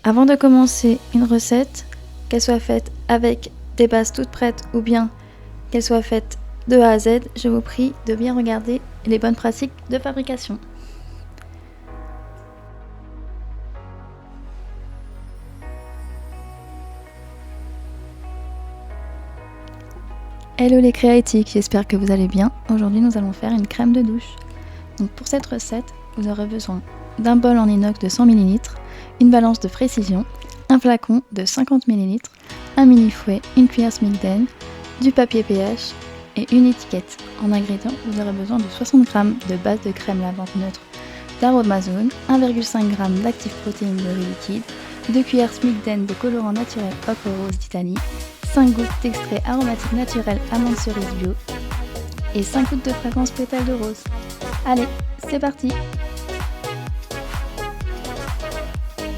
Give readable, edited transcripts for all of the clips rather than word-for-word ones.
Avant de commencer une recette, qu'elle soit faite avec des bases toutes prêtes ou bien qu'elle soit faite de A à Z, je vous prie de bien regarder les bonnes pratiques de fabrication. Hello les créatiques, j'espère que vous allez bien. Aujourd'hui nous allons faire une crème de douche. Donc pour cette recette, vous aurez besoin d'un bol en inox de 100 ml, une balance de précision, un flacon de 50 ml, un mini fouet, une cuillère Smilden, du papier pH et une étiquette. En ingrédients, vous aurez besoin de 60 g de base de crème lavante neutre d'Aromazone, 1,5 g d'actif protéine de riz liquide, 2 cuillères Smilden de colorant naturel ocre rose d'Italie, 5 gouttes d'extrait aromatique naturel amande cerise bio et 5 gouttes de fragrance pétale de rose. Allez, c'est parti!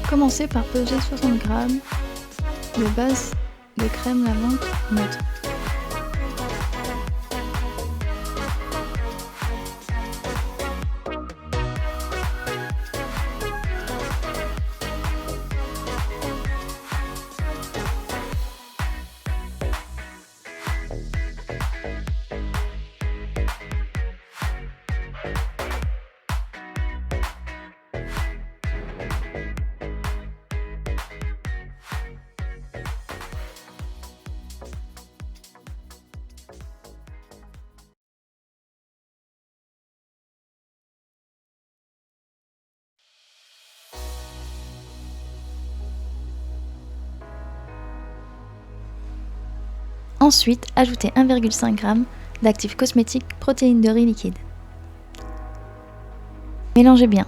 Commencez par peser 60 g de base de crème lavante neutre. Ensuite, ajoutez 1,5 g d'actif cosmétique protéine de riz liquide. Mélangez bien.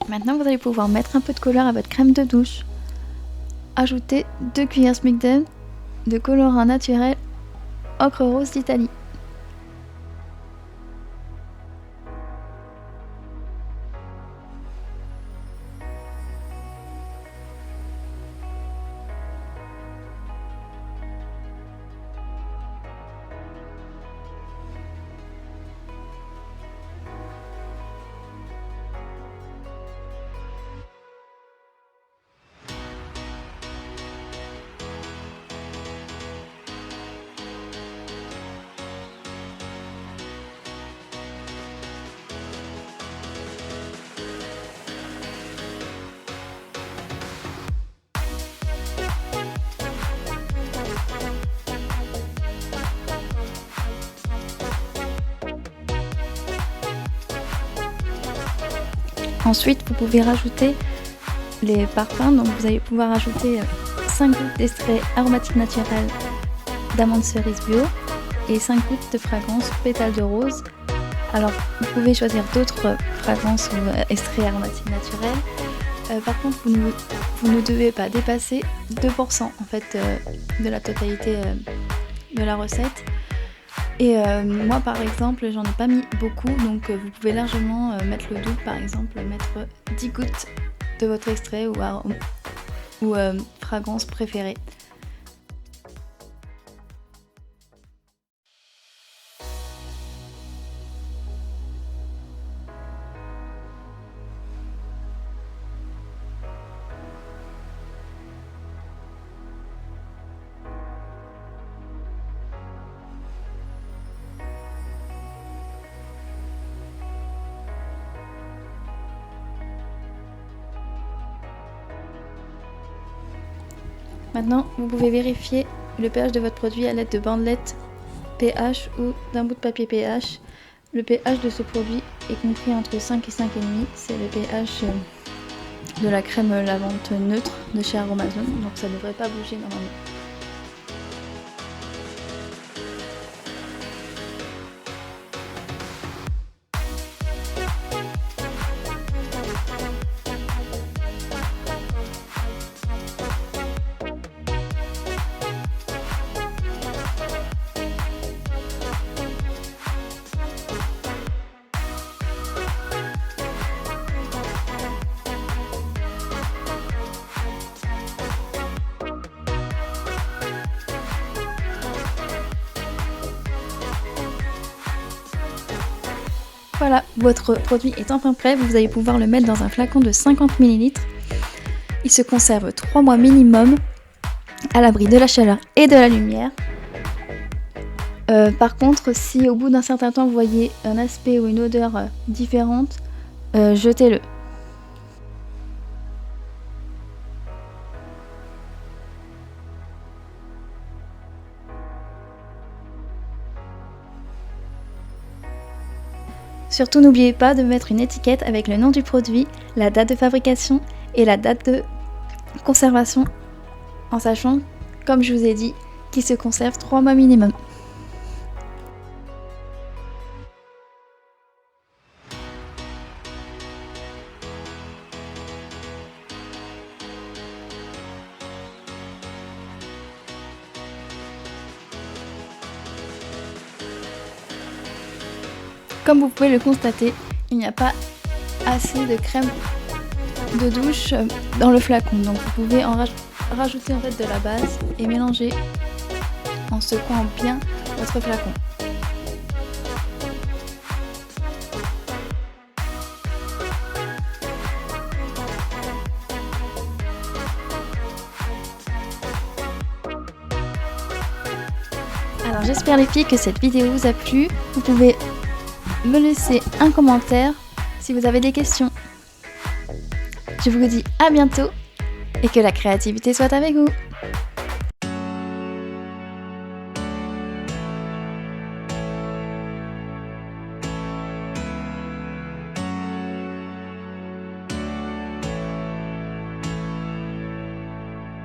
Maintenant, vous allez pouvoir mettre un peu de couleur à votre crème de douche. Ajoutez 2 cuillères Smilden de colorant naturel ocre rose d'Italie. Ensuite, vous pouvez rajouter les parfums. Donc, vous allez pouvoir ajouter 5 gouttes d'extrait aromatique naturel d'amande cerise bio et 5 gouttes de fragrance pétale de rose. Alors, vous pouvez choisir d'autres fragrances ou extraits aromatiques naturels. Par contre, vous ne devez pas dépasser 2% en fait, de la totalité de la recette. Et moi par exemple j'en ai pas mis beaucoup, donc vous pouvez largement mettre le double, par exemple mettre 10 gouttes de votre extrait ou fragrance préférée. Maintenant, vous pouvez vérifier le pH de votre produit à l'aide de bandelettes pH ou d'un bout de papier pH. Le pH de ce produit est compris entre 5 et 5,5. C'est le pH de la crème lavante neutre de chez Aromazone, donc ça ne devrait pas bouger normalement. Voilà, votre produit est enfin prêt, vous allez pouvoir le mettre dans un flacon de 50 ml. Il se conserve 3 mois minimum, à l'abri de la chaleur et de la lumière. Par contre, si au bout d'un certain temps vous voyez un aspect ou une odeur différente, jetez-le. Surtout n'oubliez pas de mettre une étiquette avec le nom du produit, la date de fabrication et la date de conservation, en sachant, comme je vous ai dit, qu'il se conserve 3 mois minimum. Comme vous pouvez le constater, il n'y a pas assez de crème de douche dans le flacon, donc vous pouvez en rajouter en fait de la base et mélanger en secouant bien votre flacon. Alors j'espère les filles que cette vidéo vous a plu. Vous pouvez me laisser un commentaire si vous avez des questions. Je vous dis à bientôt et que la créativité soit avec vous.